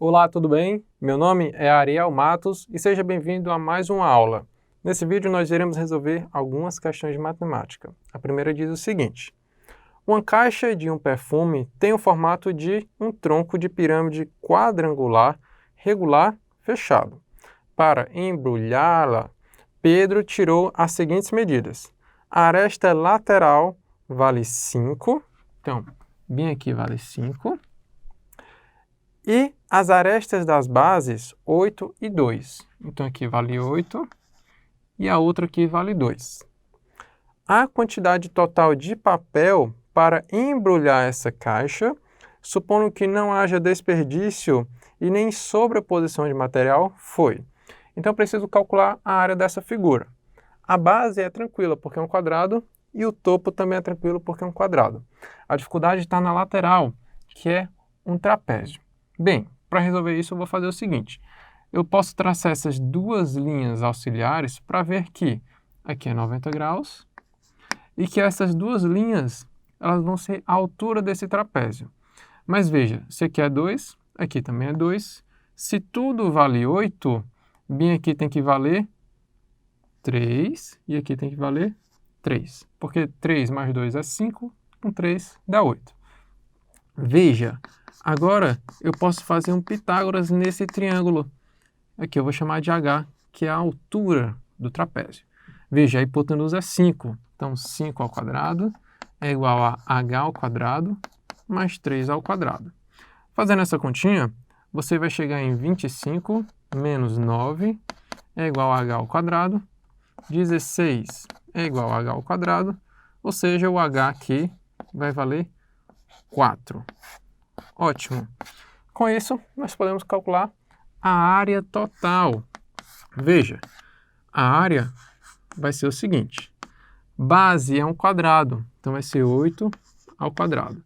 Olá, tudo bem? Meu nome é Ariel Matos e seja bem-vindo a mais uma aula. Nesse vídeo nós iremos resolver algumas questões de matemática. A primeira diz o seguinte: uma caixa de um perfume tem o formato de um tronco de pirâmide quadrangular regular fechado. Para embrulhá-la, Pedro tirou as seguintes medidas. A aresta lateral vale 5, então, bem aqui vale 5. E as arestas das bases, 8 e 2. Então, aqui vale 8 e a outra aqui vale 2. A quantidade total de papel para embrulhar essa caixa, supondo que não haja desperdício e nem sobreposição de material, foi. Então, eu preciso calcular a área dessa figura. A base é tranquila, porque é um quadrado, e o topo também é tranquilo, porque é um quadrado. A dificuldade está na lateral, que é um trapézio. Bem, para resolver isso eu vou fazer o seguinte. Eu posso traçar essas duas linhas auxiliares para ver que aqui é 90 graus e que essas duas linhas elas vão ser a altura desse trapézio. Mas veja, se aqui é 2, aqui também é 2. Se tudo vale 8, bem aqui tem que valer 3 e aqui tem que valer 3. Porque 3 mais 2 é 5, com 3 dá 8. Veja, agora eu posso fazer um Pitágoras nesse triângulo. Aqui eu vou chamar de H, que é a altura do trapézio. Veja, a hipotenusa é 5. Então, 5 ao quadrado é igual a H ao quadrado mais 3 ao quadrado. Fazendo essa continha, você vai chegar em 25 menos 9 é igual a H ao quadrado. 16 é igual a H ao quadrado. Ou seja, o H aqui vai valer 4. Ótimo. Com isso, nós podemos calcular a área total. Veja, a área vai ser o seguinte. Base é um quadrado, então vai ser 8 ao quadrado.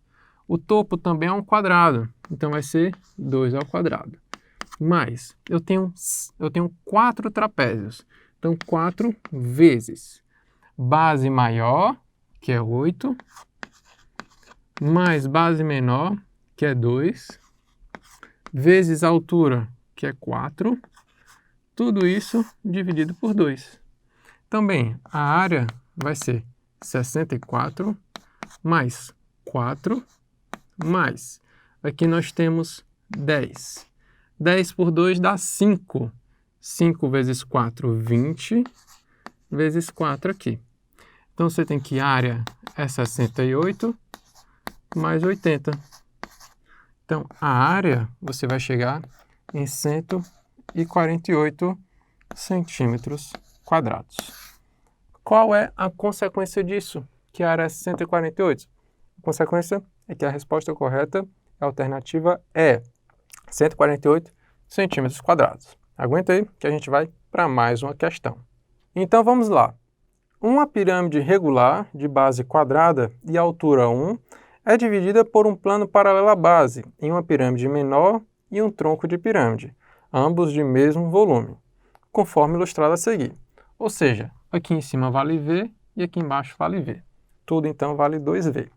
O topo também é um quadrado, então vai ser 2 ao quadrado. Mas eu tenho 4 trapézios, então 4 vezes base maior, que é 8, mais base menor, que é 2, vezes a altura, que é 4, tudo isso dividido por 2. Também a área vai ser 64 mais 4, mais, aqui nós temos 10. 10 por 2 dá 5. 5 vezes 4, 20, vezes 4 aqui. Então, você tem que a área é 68 mais 80. Então, a área você vai chegar em 148 centímetros quadrados. Qual é a consequência disso? Que a área é 148? A consequência é que a resposta correta, a alternativa é 148 centímetros quadrados. Aguenta aí que a gente vai para mais uma questão. Então, vamos lá. Uma pirâmide regular de base quadrada e altura 1 é dividida por um plano paralelo à base, em uma pirâmide menor e um tronco de pirâmide, ambos de mesmo volume, conforme ilustrado a seguir. Ou seja, aqui em cima vale V e aqui embaixo vale V. Tudo então vale 2V.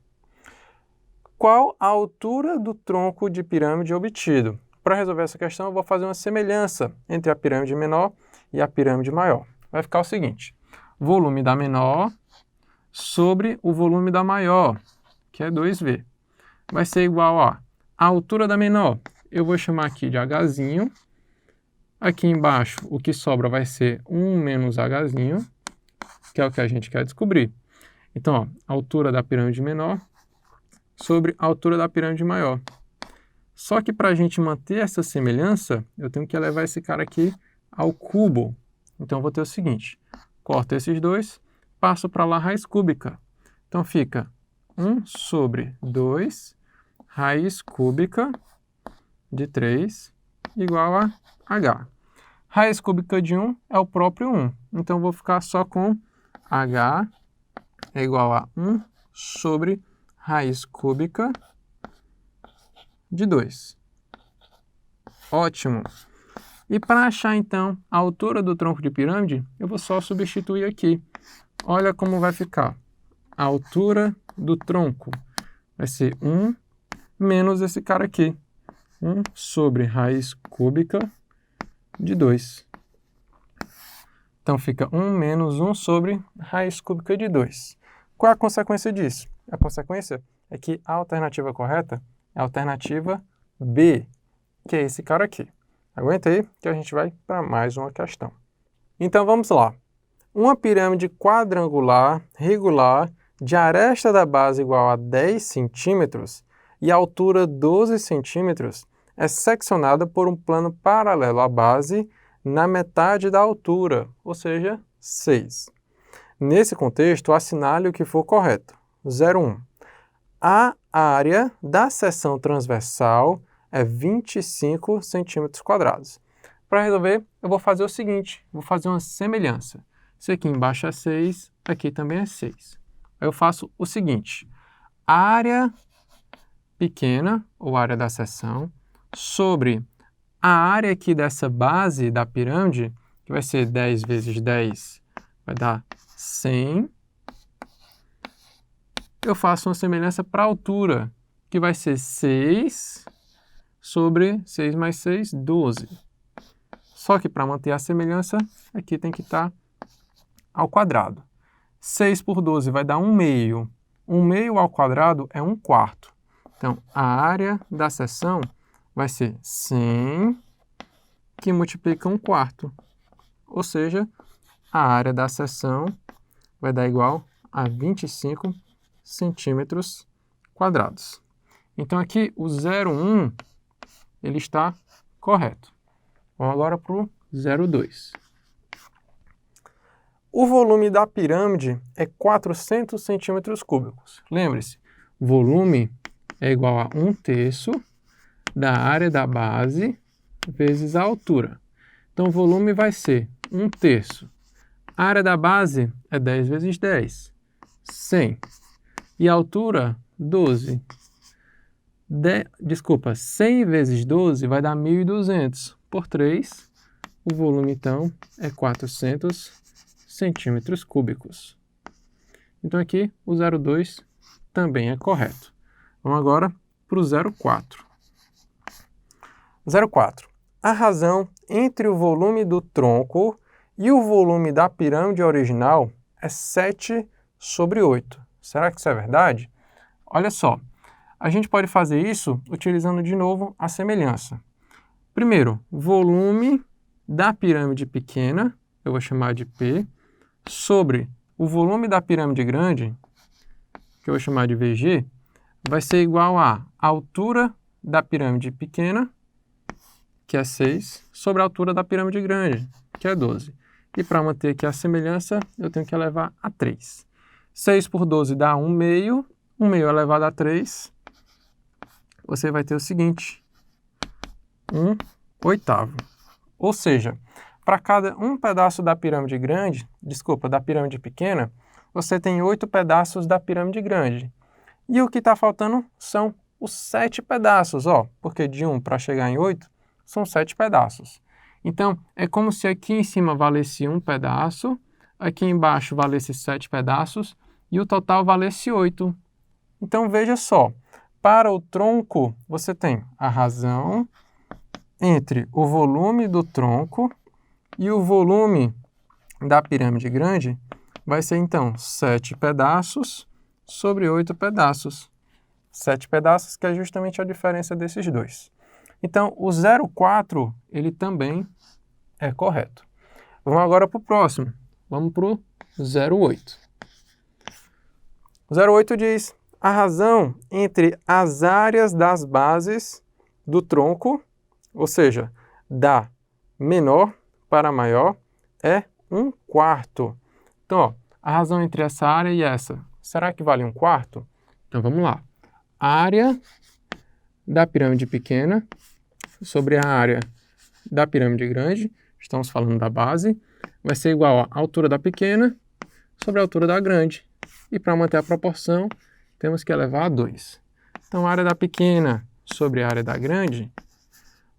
Qual a altura do tronco de pirâmide obtido? Para resolver essa questão, eu vou fazer uma semelhança entre a pirâmide menor e a pirâmide maior. Vai ficar o seguinte: volume da menor sobre o volume da maior, que é 2V. Vai ser igual a altura da menor. Eu vou chamar aqui de Hzinho. Aqui embaixo, o que sobra vai ser 1 menos Hzinho, que é o que a gente quer descobrir. Então, a altura da pirâmide menor sobre a altura da pirâmide maior. Só que para a gente manter essa semelhança, eu tenho que elevar esse cara aqui ao cubo. Então, eu vou ter o seguinte: corto esses dois, passo para lá a raiz cúbica. Então, fica 1 sobre 2 raiz cúbica de 3 igual a H. Raiz cúbica de 1 é o próprio 1. Então, eu vou ficar só com H é igual a 1 sobre raiz cúbica de 2. Ótimo! E para achar, então, a altura do tronco de pirâmide, eu vou só substituir aqui. Olha como vai ficar. A altura do tronco vai ser 1 menos esse cara aqui, 1 sobre raiz cúbica de 2. Então, fica 1 menos 1 sobre raiz cúbica de 2. Qual é a consequência disso? A consequência é que a alternativa correta é a alternativa B, que é esse cara aqui. Aguenta aí que a gente vai para mais uma questão. Então, vamos lá. Uma pirâmide quadrangular regular de aresta da base igual a 10 centímetros e altura 12 centímetros é seccionada por um plano paralelo à base na metade da altura, ou seja, 6. Nesse contexto, assinale o que for correto. 0,1. A área da seção transversal é 25 centímetros quadrados. Para resolver, eu vou fazer o seguinte, vou fazer uma semelhança. Se aqui embaixo é 6, aqui também é 6. Aí eu faço o seguinte, a área pequena, ou área da seção, sobre a área aqui dessa base da pirâmide, que vai ser 10 vezes 10, vai dar 100. Eu faço uma semelhança para a altura, que vai ser 6 sobre 6 mais 6, 12. Só que para manter a semelhança, aqui tem que estar ao quadrado. 6 por 12 vai dar 1 meio. 1 meio ao quadrado é 1 quarto. Então, a área da seção vai ser 100 que multiplica 1 quarto. Ou seja, a área da seção vai dar igual a 25 centímetros quadrados. Então, aqui o 0,1 ele está correto. Vamos agora para o 0,2. O volume da pirâmide é 400 centímetros cúbicos. Lembre-se, volume é igual a 1/3 da área da base vezes a altura. Então, o volume vai ser 1/3. A área da base é 10 vezes 10, 100. E a altura, 12. 100 vezes 12 vai dar 1.200. Por 3, o volume, então, é 400 centímetros cúbicos. Então, aqui, o 0,2 também é correto. Vamos agora para o 0,4. 0,4. A razão entre o volume do tronco e o volume da pirâmide original é 7 sobre 8. Será que isso é verdade? Olha só, a gente pode fazer isso utilizando de novo a semelhança. Primeiro, volume da pirâmide pequena, eu vou chamar de P, sobre o volume da pirâmide grande, que eu vou chamar de VG, vai ser igual a altura da pirâmide pequena, que é 6, sobre a altura da pirâmide grande, que é 12. E para manter aqui a semelhança, eu tenho que elevar a 3. 6 por 12 dá 1 meio, 1 meio elevado a 3, você vai ter o seguinte, 1 oitavo. Ou seja, para cada um pedaço da pirâmide grande, da pirâmide pequena, você tem 8 pedaços da pirâmide grande. E o que está faltando são os 7 pedaços, porque de 1 para chegar em 8, são 7 pedaços. Então, é como se aqui em cima valesse 1 pedaço, aqui embaixo valesse 7 pedaços, e o total valesse 8. Então, veja só, para o tronco, você tem a razão entre o volume do tronco e o volume da pirâmide grande, vai ser, então, 7 pedaços sobre 8 pedaços. 7 pedaços, que é justamente a diferença desses dois. Então, o 0,4, ele também é correto. Vamos agora para o próximo. Vamos para o 0,8. O 0,8 diz, a razão entre as áreas das bases do tronco, ou seja, da menor para maior, é 1 quarto. Então, a razão entre essa área e essa, será que vale 1 quarto? Então, vamos lá. A área da pirâmide pequena sobre a área da pirâmide grande, estamos falando da base, vai ser igual à altura da pequena sobre a altura da grande. E para manter a proporção, temos que elevar a 2. Então, a área da pequena sobre a área da grande,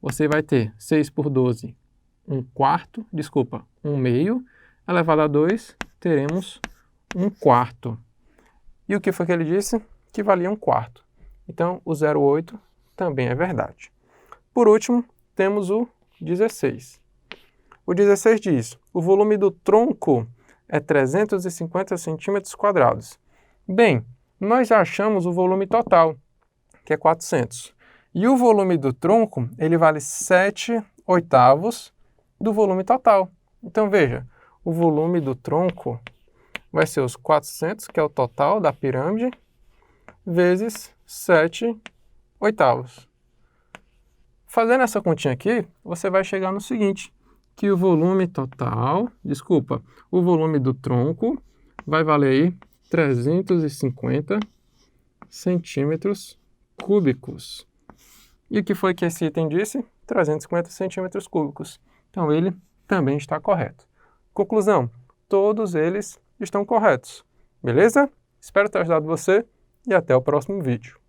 você vai ter 6 por 12, 1 quarto, 1 meio, elevado a 2, teremos 1 quarto. E o que foi que ele disse? Que valia 1 quarto. Então, o 0,8 também é verdade. Por último, temos o 16. O 16 diz, o volume do tronco é 350 centímetros quadrados. Bem, nós já achamos o volume total, que é 400. E o volume do tronco, ele vale 7/8 do volume total. Então, veja, o volume do tronco vai ser os 400, que é o total da pirâmide, vezes 7/8. Fazendo essa continha aqui, você vai chegar no seguinte, que o volume total, o volume do tronco vai valer aí 350 centímetros cúbicos. E o que foi que esse item disse? 350 centímetros cúbicos. Então, ele também está correto. Conclusão, todos eles estão corretos. Beleza? Espero ter ajudado você e até o próximo vídeo.